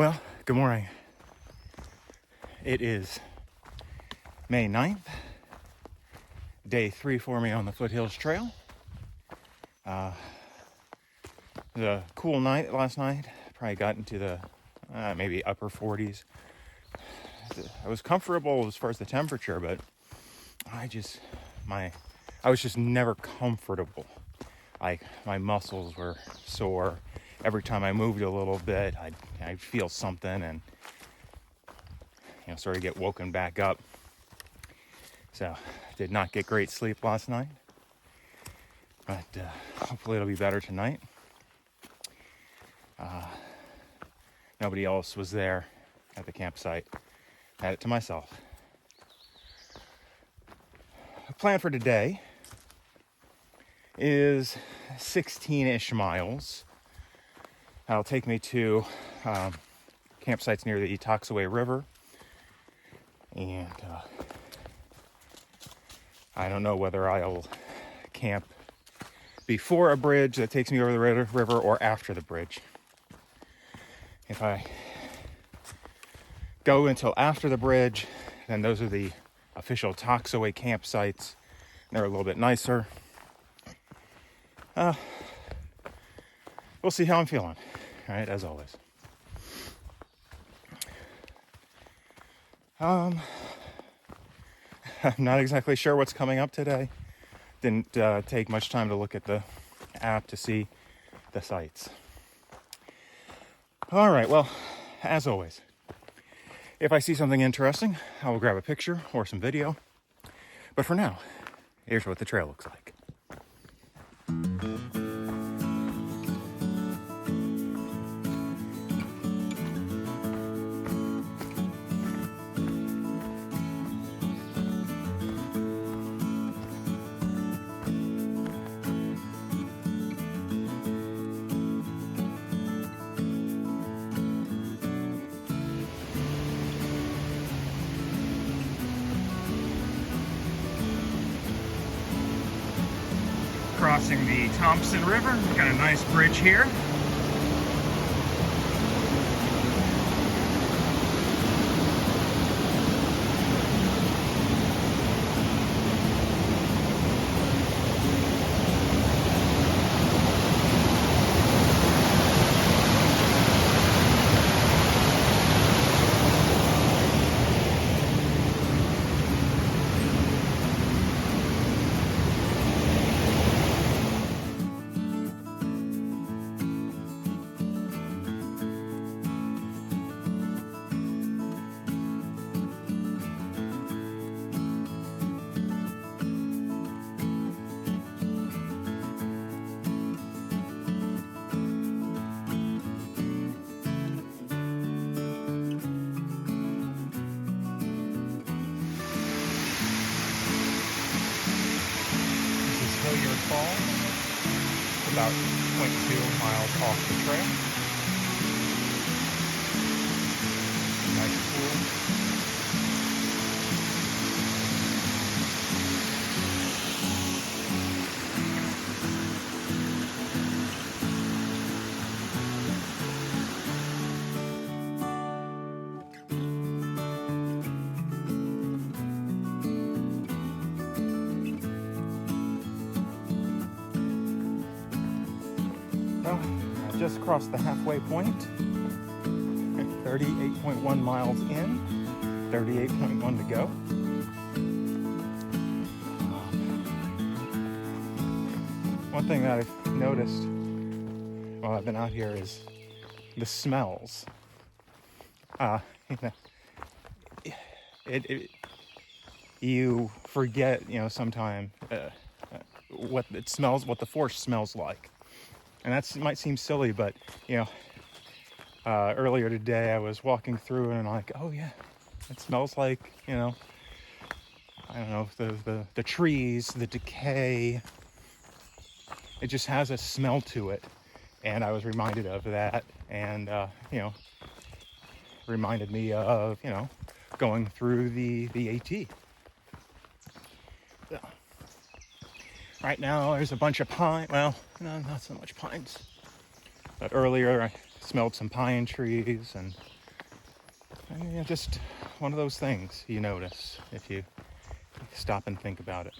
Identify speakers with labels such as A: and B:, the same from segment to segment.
A: Well, good morning. It is May 9th, day 3 for me on the Foothills Trail. It was a cool night last night. Probably got into the maybe upper 40s. I was comfortable as far as the temperature, but I was just never comfortable. Like, my muscles were sore. Every time I moved a little bit, I'd feel something and sort of get woken back up. So did not get great sleep last night, but hopefully it'll be better tonight. Nobody else was there at the campsite. Had it to myself. The plan for today is 16-ish miles. That'll take me to campsites near the Toxaway River. And I don't know whether I'll camp before a bridge that takes me over the river or after the bridge. If I go until after the bridge, then those are the official Toxaway campsites. They're a little bit nicer. We'll see how I'm feeling, right, as always. I'm not exactly sure what's coming up today. Didn't take much time to look at the app to see the sites. All right, well, as always, if I see something interesting, I will grab a picture or some video. But for now, here's what the trail looks like. Crossing the Thompson River. We've got a nice bridge here. About 0.2 miles off the trail. Nice pool. Just crossed the halfway point. 38.1 miles in, 38.1 to go. One thing that I've noticed while I've been out here is the smells. You forget, sometime what it smells, what the forest smells like. And that might seem silly, but, earlier today I was walking through and I'm like, oh yeah, it smells like, I don't know, the trees, the decay. It just has a smell to it. And I was reminded of that and, reminded me of, going through the AT. So, right now there's a bunch of pine. Well, no, not so much pines. But earlier smelled some pine trees, and just one of those things you notice if you stop and think about it.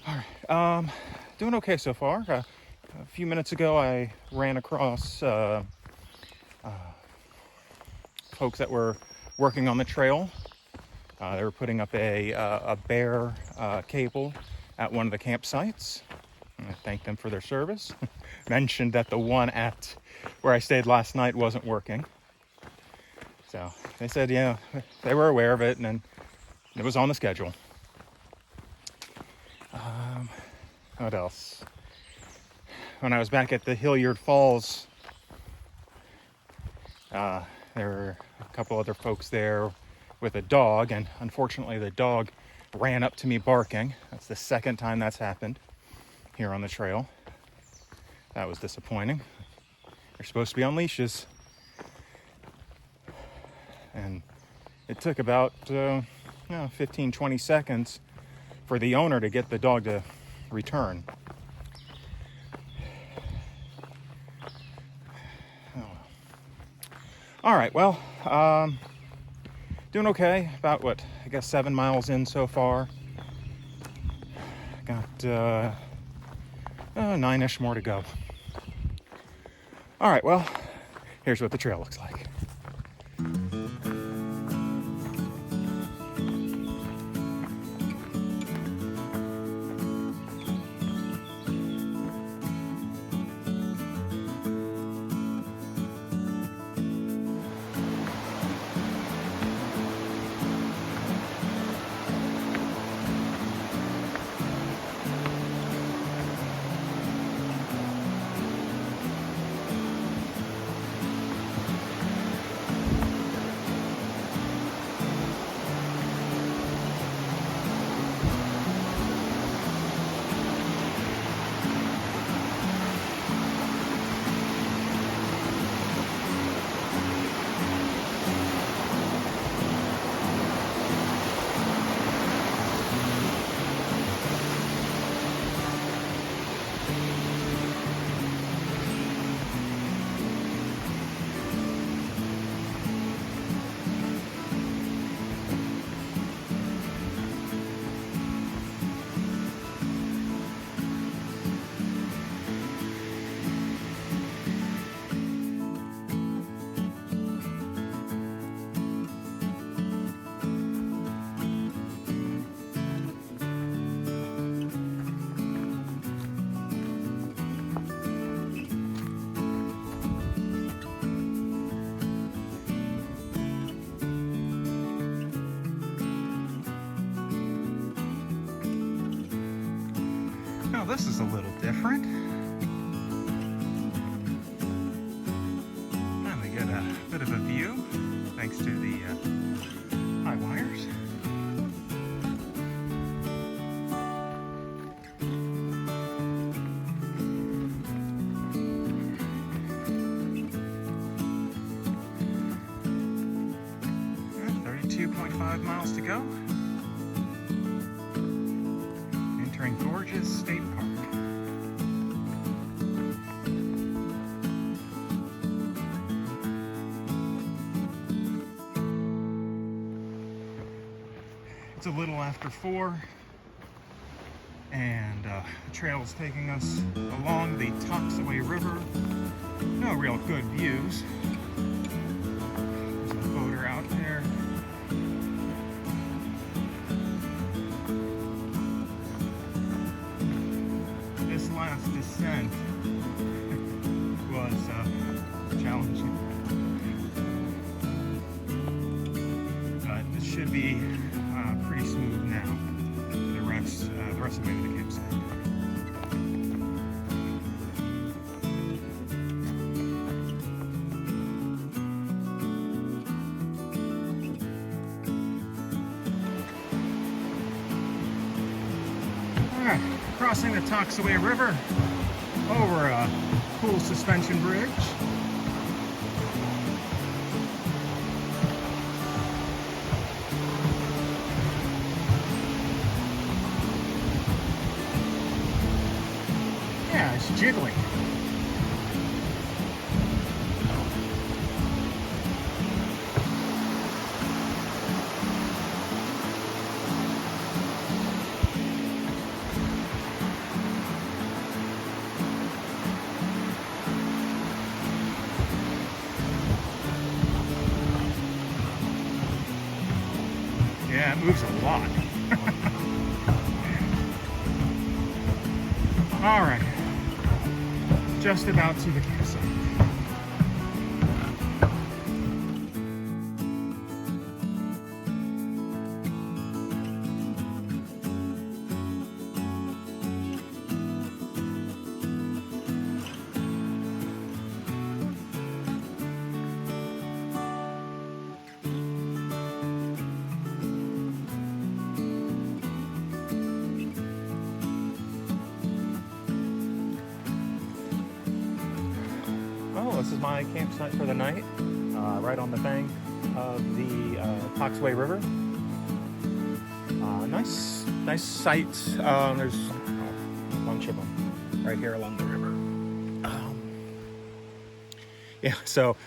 A: All right, doing okay so far. A few minutes ago, I ran across folks that were working on the trail. They were putting up a bear cable at one of the campsites. I thanked them for their service. Mentioned that the one at where I stayed last night wasn't working. So they said, yeah, they were aware of it, and it was on the schedule. What else? When I was back at the Hilliard Falls, there were a couple other folks there with a dog, and unfortunately the dog ran up to me barking. That's the second time that's happened here on the trail. That was disappointing. They're supposed to be on leashes. And it took about 15, 20 seconds for the owner to get the dog to return. All right, well, doing okay. About 7 miles in so far. Got 9-ish more to go. All right, well, here's what the trail looks like. This is a little different. And we get a bit of a view thanks to the high wires. And 32.5 miles to go. Entering Gorges State Park. It's a little after 4, and the trail is taking us along the Toxaway River. No real good views. There's a boater out there. This last descent was challenging, but this should be pretty smooth now. The rest of the way to the campsite. Crossing the Toxaway River over a cool suspension bridge. Yeah, it's jiggling. Yeah, it moves a lot. All right, just about to the campsite. This is my campsite for the night, right on the bank of the Toxaway River. Nice sights. There's a bunch of them right here along the river. Yeah, so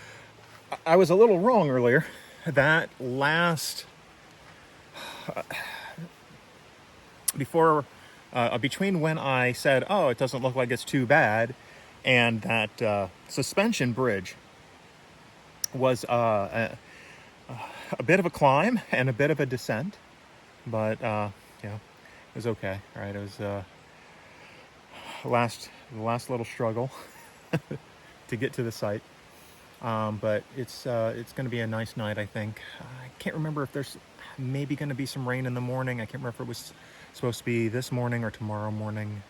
A: I was a little wrong earlier. That last between when I said, "Oh, it doesn't look like it's too bad," and that suspension bridge was a bit of a climb and a bit of a descent, but it was okay. Right, it was the last little struggle to get to the site, but it's going to be a nice night, I think. I can't remember if there's maybe going to be some rain in the morning. I can't remember if it was supposed to be this morning or tomorrow morning.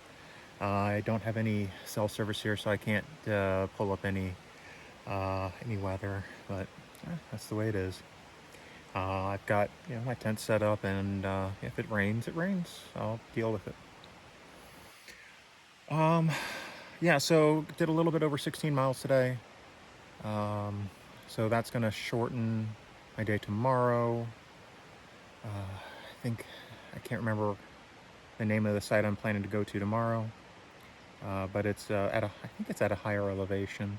A: I don't have any cell service here, so I can't pull up any weather, but that's the way it is. I've got my tent set up, and if it rains, it rains. I'll deal with it. Yeah, so did a little bit over 16 miles today. So that's going to shorten my day tomorrow. I can't remember the name of the site I'm planning to go to tomorrow, but it's I think it's at a higher elevation.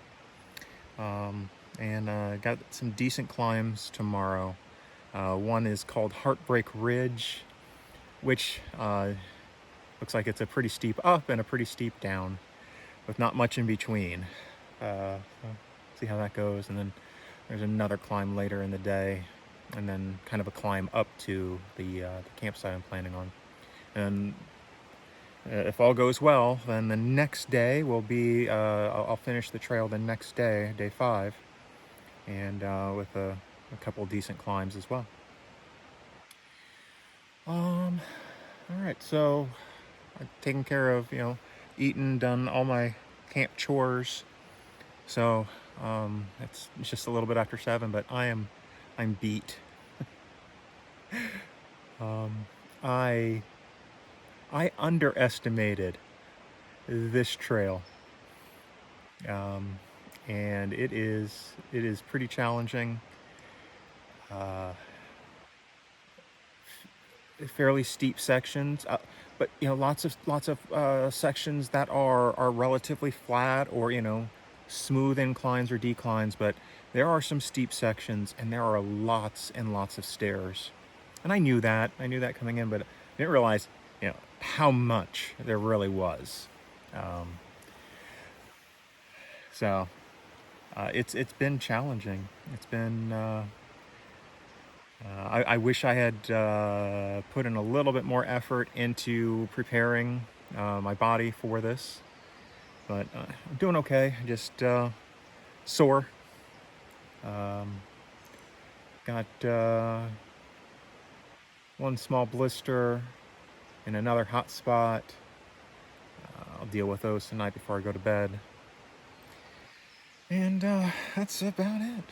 A: And got some decent climbs tomorrow. One is called Heartbreak Ridge, which looks like it's a pretty steep up and a pretty steep down, with not much in between. So see how that goes. And then there's another climb later in the day, and then kind of a climb up to the campsite I'm planning on. And if all goes well, then the next day will be, I'll finish the trail the next day, day 5, and with a couple decent climbs as well. All right, so I've taken care of, eaten, done all my camp chores. So it's just a little bit after 7, but I'm beat. I underestimated this trail, and it is pretty challenging. Fairly steep sections, but lots of sections that are relatively flat, or smooth inclines or declines. But there are some steep sections, and there are lots and lots of stairs. And I knew that coming in, but I didn't realize how much there really was. So it's been challenging. It's been I wish I had put in a little bit more effort into preparing my body for this, but I'm doing okay. Just sore. Got one small blister and another hot spot. I'll deal with those tonight before I go to bed. And that's about it.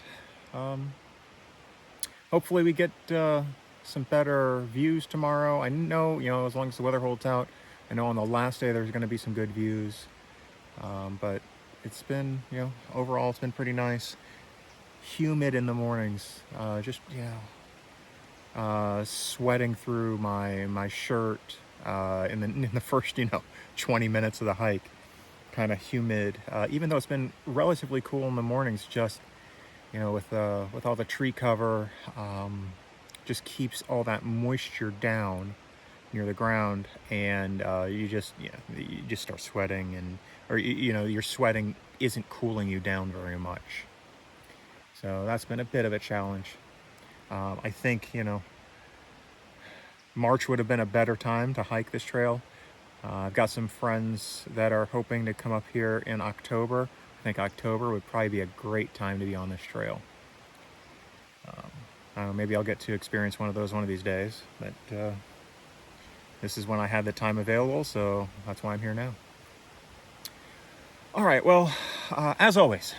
A: Hopefully we get some better views tomorrow. I know, as long as the weather holds out, I know on the last day there's going to be some good views. But it's been, overall it's been pretty nice. Humid in the mornings. Sweating through my shirt in the first 20 minutes of the hike. Kind of humid, even though it's been relatively cool in the mornings. Just with all the tree cover, just keeps all that moisture down near the ground, and you just start sweating, or your sweating isn't cooling you down very much. So that's been a bit of a challenge. I think
B: March would have been a better time to hike this trail. I've got some friends that are hoping to come up here in October. I think October would probably be a great time to be on this trail. Maybe I'll get to experience one of those one of these days, but this is when I had the time available, so that's why I'm here now. All right, well, as always,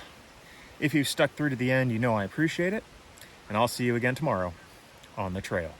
B: if you've stuck through to the end, you know I appreciate it, and I'll see you again tomorrow on the trail.